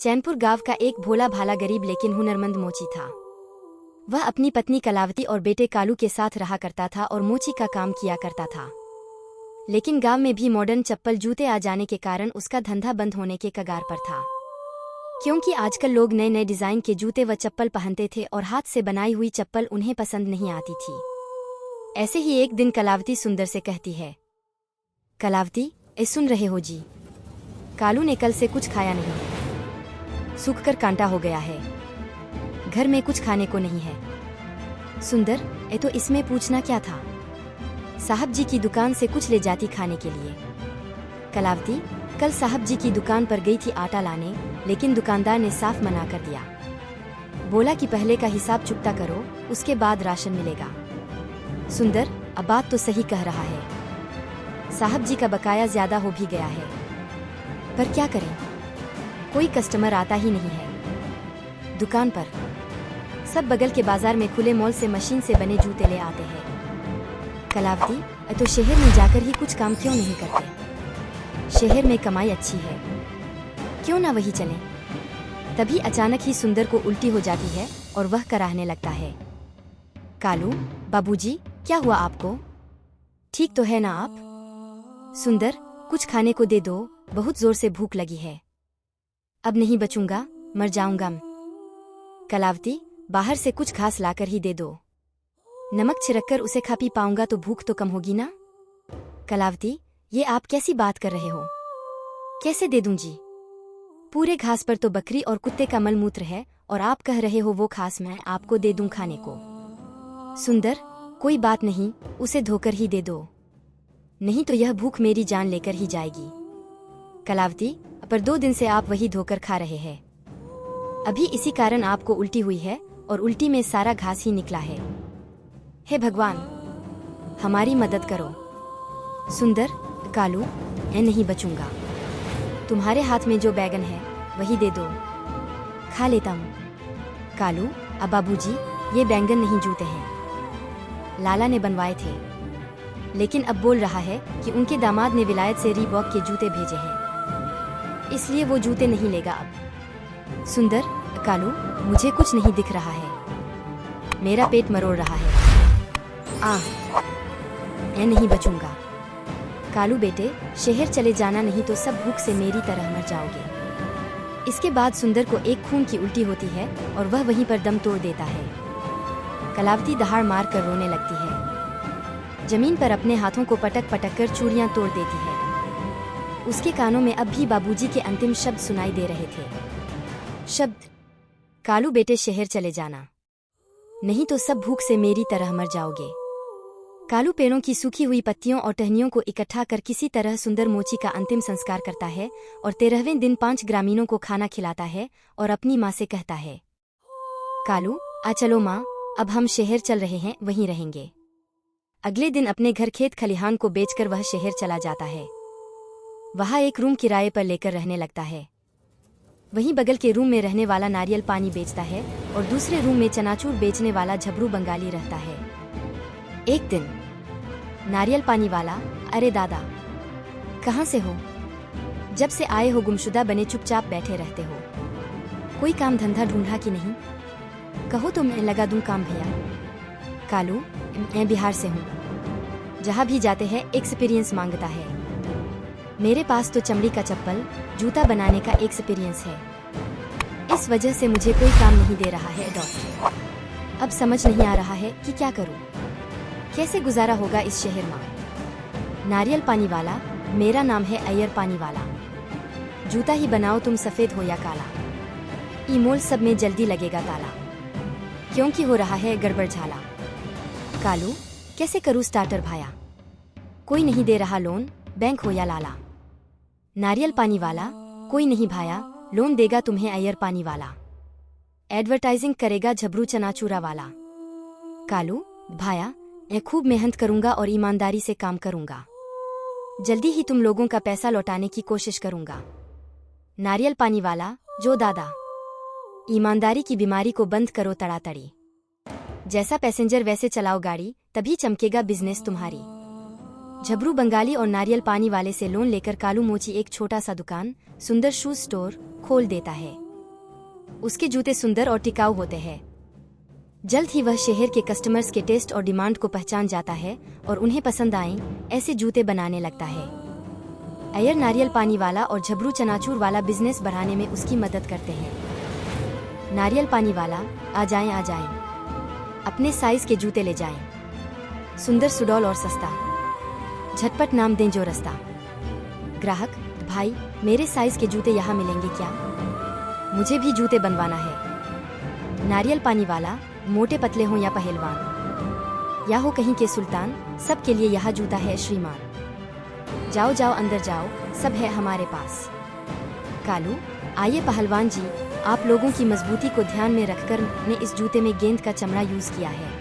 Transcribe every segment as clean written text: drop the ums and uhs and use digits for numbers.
चैनपुर गांव का एक भोला भाला गरीब लेकिन हुनरमंद मोची था। वह अपनी पत्नी कलावती और बेटे कालू के साथ रहा करता था और मोची का काम किया करता था। लेकिन गांव में भी मॉडर्न चप्पल जूते आ जाने के कारण उसका धंधा बंद होने के कगार पर था, क्योंकि आजकल लोग नए नए डिजाइन के जूते व चप्पल पहनते थे और हाथ से बनाई हुई चप्पल उन्हें पसंद नहीं आती थी। ऐसे ही एक दिन कलावती सुंदर से कहती है, कलावती, सुन रहे हो जी? कालू ने कल से कुछ खाया नहीं, सूखकर कांटा हो गया है। घर में कुछ खाने को नहीं है। सुंदर, तो इसमें पूछना क्या था? साहब जी की दुकान से कुछ ले जाती खाने के लिए। कलावती, कल साहब जी की दुकान पर गई थी आटा लाने, लेकिन दुकानदार ने साफ मना कर दिया। बोला कि पहले का हिसाब चुकता करो, उसके बाद राशन मिलेगा। सुंदर, अब बात तो सही कह रहा है। साहब जी का बकाया ज्यादा हो भी गया है, पर क्या करें, कोई कस्टमर आता ही नहीं है। दुकान पर सब बगल के बाजार में खुले मॉल से मशीन से बने जूते ले आते हैं। कलावती, तो शहर में जाकर ही कुछ काम क्यों नहीं करते? शहर में कमाई अच्छी है, क्यों ना वही चलें? तभी अचानक ही सुंदर को उल्टी हो जाती है और वह कराहने लगता है। कालू, बाबूजी, क्या हुआ आपको? ठीक तो है ना आप? सुंदर, कुछ खाने को दे दो, बहुत जोर से भूख लगी है। अब नहीं बचूंगा, मर जाऊंगा। कलावती, बाहर से कुछ घास लाकर ही दे दो, नमक छिड़ककर उसे खा पी पाऊंगा तो भूख तो कम होगी ना। कलावती, ये आप कैसी बात कर रहे हो? कैसे दे दूं जी? पूरे घास पर तो बकरी और कुत्ते का मलमूत्र है और आप कह रहे हो वो घास मैं आपको दे दूं खाने को? सुंदर, कोई बात नहीं, उसे धोकर ही दे दो, नहीं तो यह भूख मेरी जान लेकर ही जाएगी। कलावती, पर 2 दिन से आप वही धोकर खा रहे हैं। अभी इसी कारण आपको उल्टी हुई है और उल्टी में सारा घास ही निकला है। हे भगवान, हमारी मदद करो। सुंदर, कालू, मैं नहीं बचूंगा। तुम्हारे हाथ में जो बैगन है वही दे दो, खा लेता हूँ। कालू, अब बाबूजी, ये बैंगन नहीं जूते हैं, लाला ने बनवाए थे, लेकिन अब बोल रहा है कि उनके दामाद ने विलायत से रीबॉक के जूते भेजे हैं, इसलिए वो जूते नहीं लेगा अब। सुंदर, कालू, मुझे कुछ नहीं दिख रहा है, मेरा पेट मरोड़ रहा है। मैं नहीं बचूंगा। कालू बेटे, शहर चले जाना, नहीं तो सब भूख से मेरी तरह मर जाओगे। इसके बाद सुंदर को एक खून की उल्टी होती है और वह वहीं पर दम तोड़ देता है। कलावती दहाड़ मार कर रोने लगती है, जमीन पर अपने हाथों को पटक पटक कर चूड़ियां तोड़ देती है। उसके कानों में अब भी बाबूजी के अंतिम शब्द सुनाई दे रहे थे। शब्द, कालू बेटे शहर चले जाना, नहीं तो सब भूख से मेरी तरह मर जाओगे। कालू पेड़ों की सूखी हुई पत्तियों और टहनियों को इकट्ठा कर किसी तरह सुंदर मोची का अंतिम संस्कार करता है और 13वें दिन 5 ग्रामीणों को खाना खिलाता है और अपनी माँ से कहता है, कालू, आ चलो माँ, अब हम शहर चल रहे हैं, वहीं रहेंगे। अगले दिन अपने घर खेत खलिहान को बेचकर वह शहर चला जाता है। वहाँ एक रूम किराए पर लेकर रहने लगता है। वहीं बगल के रूम में रहने वाला नारियल पानी बेचता है और दूसरे रूम में चनाचूर बेचने वाला झबरू बंगाली रहता है। एक दिन नारियल पानी वाला, अरे दादा, कहाँ से हो? जब से आए हो गुमशुदा बने चुपचाप बैठे रहते हो, कोई काम धंधा ढूंढा कि नहीं? कहो तो मैं लगा दूं काम भैया। कालू, मैं बिहार से हूँ, जहाँ भी जाते हैं एक्सपीरियंस मांगता है। मेरे पास तो चमड़ी का चप्पल जूता बनाने का एक्सपीरियंस है, इस वजह से मुझे कोई काम नहीं दे रहा है डॉक्टर। अब समझ नहीं आ रहा है कि क्या करूं, कैसे गुजारा होगा इस शहर में। नारियल पानी वाला, मेरा नाम है अय्यर पानी वाला, जूता ही बनाओ तुम सफेद हो या काला, ईमोल सब में जल्दी लगेगा ताला, क्योंकि हो रहा है गड़बड़ झाला। कालू, कैसे करूँ स्टार्टर भाया, कोई नहीं दे रहा लोन, बैंक हो या लाला। नारियल पानी वाला, कोई नहीं भाया, लोन देगा तुम्हें अय्यर पानी वाला, एडवर्टाइजिंग करेगा झबरू चनाचूरा वाला। कालू, भाया, मैं खूब मेहनत करूंगा और ईमानदारी से काम करूंगा, जल्दी ही तुम लोगों का पैसा लौटाने की कोशिश करूंगा। नारियल पानी वाला, जो दादा, ईमानदारी की बीमारी को बंद करो तड़ातड़ी, जैसा पैसेंजर वैसे चलाओ गाड़ी, तभी चमकेगा बिजनेस तुम्हारी। झबरू बंगाली और नारियल पानी वाले से लोन लेकर कालू मोची एक छोटा सा दुकान, सुंदर शूज स्टोर खोल देता है। उसके जूते सुंदर और टिकाऊ होते हैं। जल्द ही वह शहर के कस्टमर्स के टेस्ट और डिमांड को पहचान जाता है और उन्हें पसंद आए ऐसे जूते बनाने लगता है। अय्यर नारियल पानी वाला और झबरू चनाचूर वाला बिजनेस बढ़ाने में उसकी मदद करते हैं। नारियल पानी वाला, आ जाएं, अपने साइज के जूते ले जाएं। सुंदर, सुडौल और सस्ता, झटपट नाम दें जो रास्ता। ग्राहक, भाई मेरे साइज के जूते यहाँ मिलेंगे क्या? मुझे भी जूते बनवाना है। नारियल पानी वाला, मोटे पतले हों या पहलवान, या हो कहीं के सुल्तान, सबके लिए यहाँ जूता है श्रीमान। जाओ अंदर जाओ, सब है हमारे पास। कालू, आइए पहलवान जी, आप लोगों की मजबूती को ध्यान में रखकर ने इस जूते में गेंद का चमड़ा यूज किया है।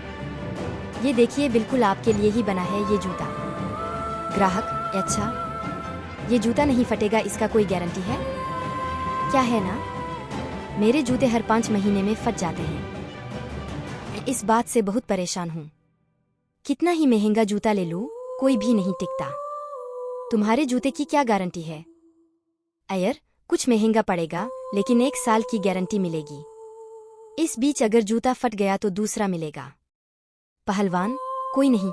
ये देखिए, बिल्कुल आपके लिए ही बना है ये जूता। ग्राहक, अच्छा, ये जूता नहीं फटेगा, इसका कोई गारंटी है क्या? है ना, मेरे जूते हर 5 महीने में फट जाते हैं। इस बात से बहुत परेशान हूँ। कितना ही महंगा जूता ले लूं, कोई भी नहीं टिकता। तुम्हारे जूते की क्या गारंटी है? अय्यर, कुछ महंगा पड़ेगा, लेकिन 1 साल की गारंटी मिलेगी। इस बीच अगर जूता फट गया तो दूसरा मिलेगा। पहलवान, कोई नहीं,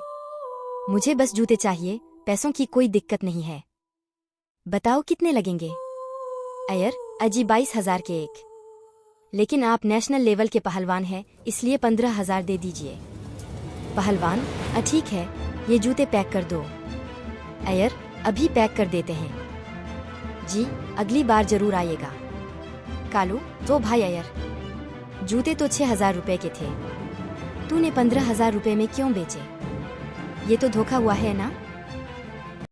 मुझे बस जूते चाहिए, पैसों की कोई दिक्कत नहीं है। बताओ कितने लगेंगे? अय्यर, अजी 22,000 के एक। लेकिन आप नेशनल लेवल के पहलवान हैं, इसलिए 15,000 दे दीजिए। पहलवान, ठीक है, ये जूते पैक कर दो। अय्यर, अभी पैक कर देते हैं। जी, अगली बार जरूर आइएगा। कालू, तो भाई अय्यर, जूते तो 6,000 रुपए के थे, तूने 15,000 रुपए में क्यों बेचे? ये तो धोखा हुआ है ना?